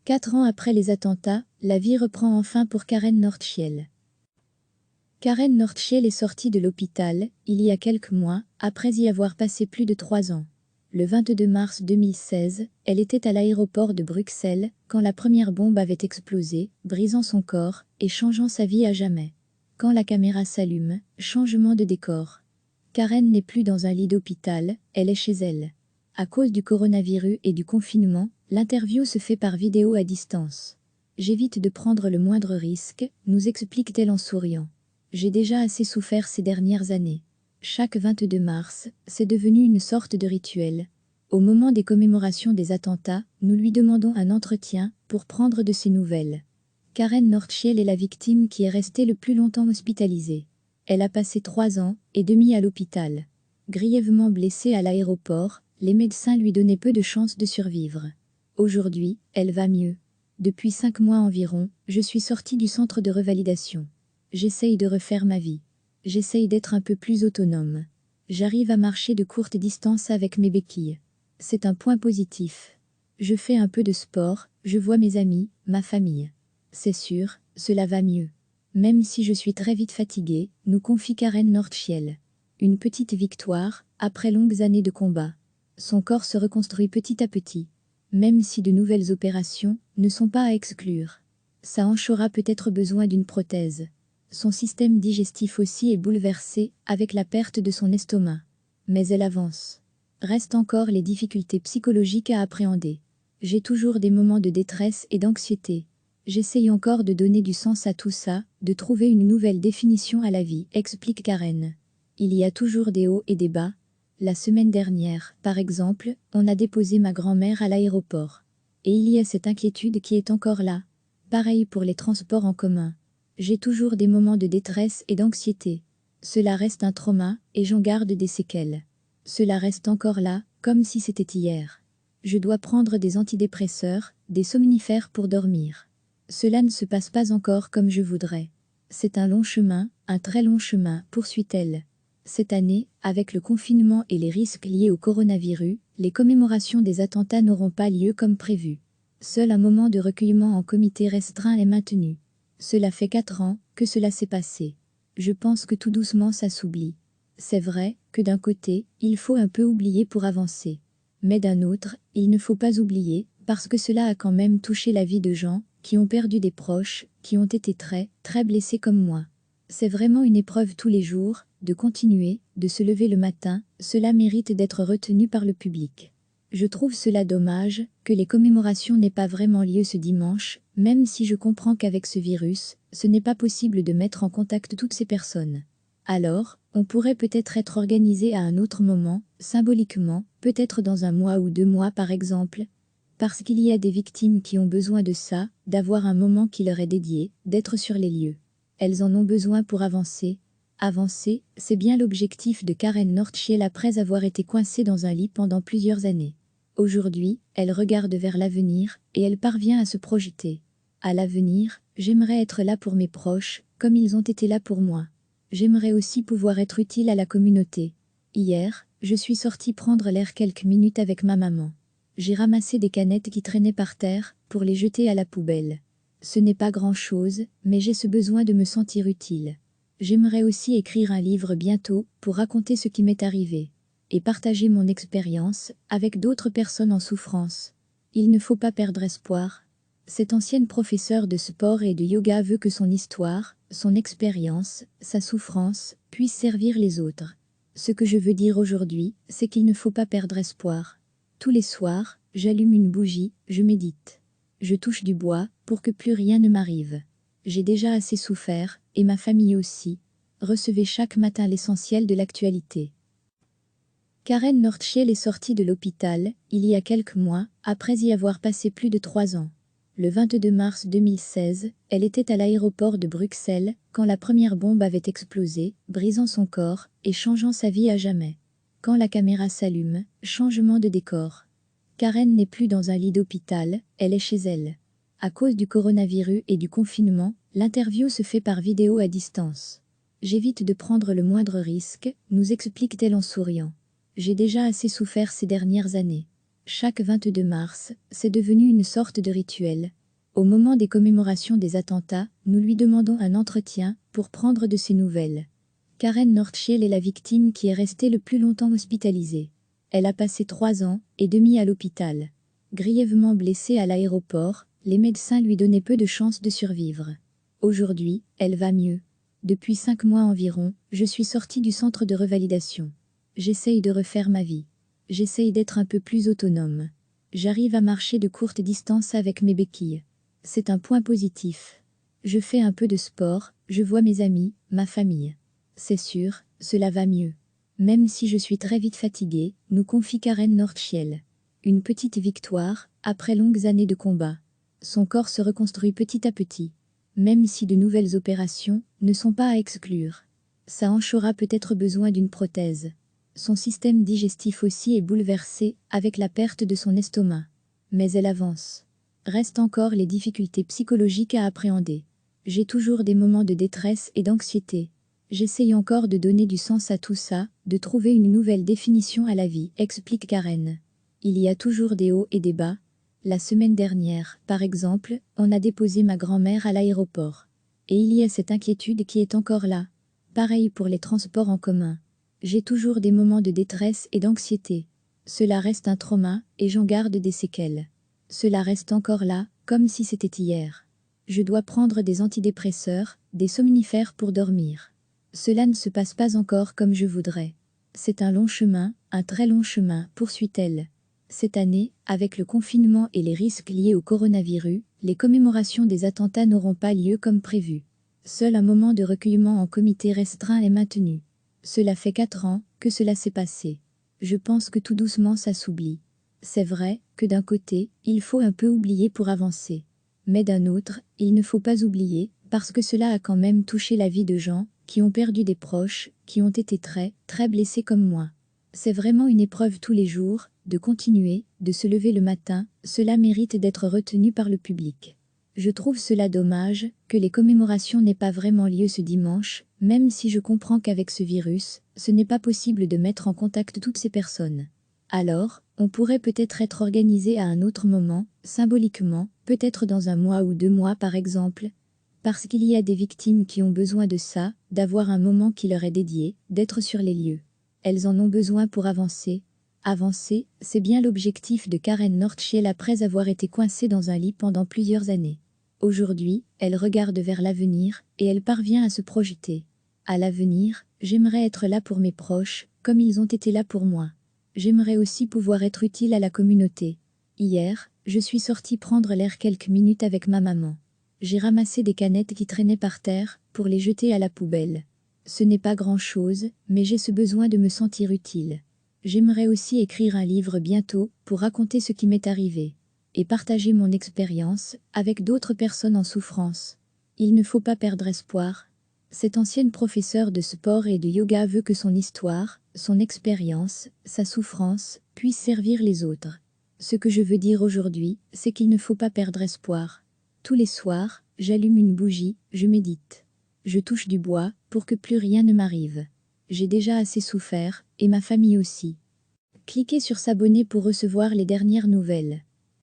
4 ans après les attentats, la vie reprend enfin pour Karen Nordtchiel. Karen Nordtchiel est sortie de l'hôpital, il y a quelques mois, après y avoir passé plus de 3 ans. Le 22 mars 2016, elle était à l'aéroport de Bruxelles, quand la première bombe avait explosé, brisant son corps et changeant sa vie à jamais. Quand la caméra s'allume, changement de décor. Karen n'est plus dans un lit d'hôpital, elle est chez elle. À cause du coronavirus et du confinement, l'interview se fait par vidéo à distance. J'évite de prendre le moindre risque, nous explique-t-elle en souriant. J'ai déjà assez souffert ces dernières années. Chaque 22 mars, c'est devenu une sorte de rituel. Au moment des commémorations des attentats, nous lui demandons un entretien pour prendre de ses nouvelles. Karen Nordtchiel est la victime qui est restée le plus longtemps hospitalisée. Elle a passé 3 ans et demi à l'hôpital. Grièvement blessée à l'aéroport, les médecins lui donnaient peu de chances de survivre. Aujourd'hui, elle va mieux. Depuis 5 mois environ, je suis sortie du centre de revalidation. J'essaye de refaire ma vie. J'essaye d'être un peu plus autonome. J'arrive à marcher de courtes distances avec mes béquilles. C'est un point positif. Je fais un peu de sport, je vois mes amis, ma famille. C'est sûr, cela va mieux. Même si je suis très vite fatiguée, nous confie Karen Nordtchiel. Une petite victoire, après longues années de combat. Son corps se reconstruit petit à petit. Même si de nouvelles opérations ne sont pas à exclure. Sa hanche aura peut-être besoin d'une prothèse. Son système digestif aussi est bouleversé, avec la perte de son estomac. Mais elle avance. Restent encore les difficultés psychologiques à appréhender. J'ai toujours des moments de détresse et d'anxiété. J'essaye encore de donner du sens à tout ça, de trouver une nouvelle définition à la vie, explique Karen. Il y a toujours des hauts et des bas. La semaine dernière, par exemple, on a déposé ma grand-mère à l'aéroport. Et il y a cette inquiétude qui est encore là. Pareil pour les transports en commun. J'ai toujours des moments de détresse et d'anxiété. Cela reste un trauma, et j'en garde des séquelles. Cela reste encore là, comme si c'était hier. Je dois prendre des antidépresseurs, des somnifères pour dormir. Cela ne se passe pas encore comme je voudrais. C'est un long chemin, un très long chemin, poursuit-elle. Cette année, avec le confinement et les risques liés au coronavirus, les commémorations des attentats n'auront pas lieu comme prévu. Seul un moment de recueillement en comité restreint est maintenu. Cela fait 4 ans que cela s'est passé. Je pense que tout doucement ça s'oublie. C'est vrai que d'un côté, il faut un peu oublier pour avancer. Mais d'un autre, il ne faut pas oublier, parce que cela a quand même touché la vie de gens qui ont perdu des proches, qui ont été très, très blessés comme moi. C'est vraiment une épreuve tous les jours, de continuer, de se lever le matin, cela mérite d'être retenu par le public. Je trouve cela dommage, que les commémorations n'aient pas vraiment lieu ce dimanche, même si je comprends qu'avec ce virus, ce n'est pas possible de mettre en contact toutes ces personnes. Alors, on pourrait peut-être être organisé à un autre moment, symboliquement, peut-être dans 1 mois ou 2 mois par exemple. Parce qu'il y a des victimes qui ont besoin de ça, d'avoir un moment qui leur est dédié, d'être sur les lieux. Elles en ont besoin pour avancer. Avancer, c'est bien l'objectif de Karen Nordtchiel après avoir été coincée dans un lit pendant plusieurs années. Aujourd'hui, elle regarde vers l'avenir, et elle parvient à se projeter. À l'avenir, j'aimerais être là pour mes proches, comme ils ont été là pour moi. J'aimerais aussi pouvoir être utile à la communauté. Hier, je suis sortie prendre l'air quelques minutes avec ma maman. J'ai ramassé des canettes qui traînaient par terre, pour les jeter à la poubelle. Ce n'est pas grand-chose, mais j'ai ce besoin de me sentir utile. J'aimerais aussi écrire un livre bientôt, pour raconter ce qui m'est arrivé. Et partager mon expérience, avec d'autres personnes en souffrance. Il ne faut pas perdre espoir. Cette ancienne professeure de sport et de yoga veut que son histoire, son expérience, sa souffrance, puisse servir les autres. Ce que je veux dire aujourd'hui, c'est qu'il ne faut pas perdre espoir. Tous les soirs, j'allume une bougie, je médite. Je touche du bois, pour que plus rien ne m'arrive. J'ai déjà assez souffert, et ma famille aussi. Recevez chaque matin l'essentiel de l'actualité. Karen Nordtchiel est sortie de l'hôpital, il y a quelques mois, après y avoir passé plus de 3 ans. Le 22 mars 2016, elle était à l'aéroport de Bruxelles, quand la première bombe avait explosé, brisant son corps, et changeant sa vie à jamais. Quand la caméra s'allume, changement de décor. Karen n'est plus dans un lit d'hôpital, elle est chez elle. À cause du coronavirus et du confinement, l'interview se fait par vidéo à distance. J'évite de prendre le moindre risque, nous explique-t-elle en souriant. J'ai déjà assez souffert ces dernières années. Chaque 22 mars, c'est devenu une sorte de rituel. Au moment des commémorations des attentats, nous lui demandons un entretien pour prendre de ses nouvelles. Karen Nordschel est la victime qui est restée le plus longtemps hospitalisée. Elle a passé 3 ans et demi à l'hôpital. Grièvement blessée à l'aéroport, les médecins lui donnaient peu de chances de survivre. Aujourd'hui, elle va mieux. Depuis 5 mois environ, je suis sortie du centre de revalidation. J'essaye de refaire ma vie. J'essaye d'être un peu plus autonome. J'arrive à marcher de courtes distances avec mes béquilles. C'est un point positif. Je fais un peu de sport, je vois mes amis, ma famille. C'est sûr, cela va mieux. Même si je suis très vite fatiguée, nous confie Karen Nordschel. Une petite victoire, après longues années de combat. Son corps se reconstruit petit à petit. Même si de nouvelles opérations ne sont pas à exclure. Sa hanche aura peut-être besoin d'une prothèse. Son système digestif aussi est bouleversé avec la perte de son estomac. Mais elle avance. Restent encore les difficultés psychologiques à appréhender. J'ai toujours des moments de détresse et d'anxiété. J'essaye encore de donner du sens à tout ça, de trouver une nouvelle définition à la vie, explique Karen. Il y a toujours des hauts et des bas. La semaine dernière, par exemple, on a déposé ma grand-mère à l'aéroport. Et il y a cette inquiétude qui est encore là. Pareil pour les transports en commun. J'ai toujours des moments de détresse et d'anxiété. Cela reste un trauma, et j'en garde des séquelles. Cela reste encore là, comme si c'était hier. Je dois prendre des antidépresseurs, des somnifères pour dormir. Cela ne se passe pas encore comme je voudrais. C'est un long chemin, un très long chemin, poursuit-elle. Cette année, avec le confinement et les risques liés au coronavirus, les commémorations des attentats n'auront pas lieu comme prévu. Seul un moment de recueillement en comité restreint est maintenu. Cela fait 4 ans que cela s'est passé. Je pense que tout doucement ça s'oublie. C'est vrai que d'un côté, il faut un peu oublier pour avancer. Mais d'un autre, il ne faut pas oublier, parce que cela a quand même touché la vie de gens qui ont perdu des proches, qui ont été très, très blessés comme moi. C'est vraiment une épreuve tous les jours, de continuer, de se lever le matin, cela mérite d'être retenu par le public. Je trouve cela dommage, que les commémorations n'aient pas vraiment lieu ce dimanche, même si je comprends qu'avec ce virus, ce n'est pas possible de mettre en contact toutes ces personnes. Alors, on pourrait peut-être être organisé à un autre moment, symboliquement, peut-être dans 1 mois ou 2 mois par exemple, parce qu'il y a des victimes qui ont besoin de ça, d'avoir un moment qui leur est dédié, d'être sur les lieux. Elles en ont besoin pour avancer. Avancer, c'est bien l'objectif de Karen Nordschel après avoir été coincée dans un lit pendant plusieurs années. Aujourd'hui, elle regarde vers l'avenir, et elle parvient à se projeter. À l'avenir, j'aimerais être là pour mes proches, comme ils ont été là pour moi. J'aimerais aussi pouvoir être utile à la communauté. Hier, je suis sortie prendre l'air quelques minutes avec ma maman. J'ai ramassé des canettes qui traînaient par terre, pour les jeter à la poubelle. Ce n'est pas grand-chose, mais j'ai ce besoin de me sentir utile. J'aimerais aussi écrire un livre bientôt, pour raconter ce qui m'est arrivé. Et partager mon expérience, avec d'autres personnes en souffrance. Il ne faut pas perdre espoir. Cette ancienne professeure de sport et de yoga veut que son histoire, son expérience, sa souffrance, puisse servir les autres. Ce que je veux dire aujourd'hui, c'est qu'il ne faut pas perdre espoir. Tous les soirs, j'allume une bougie, je médite. Je touche du bois, pour que plus rien ne m'arrive. J'ai déjà assez souffert, et ma famille aussi. Cliquez sur s'abonner pour recevoir les dernières nouvelles.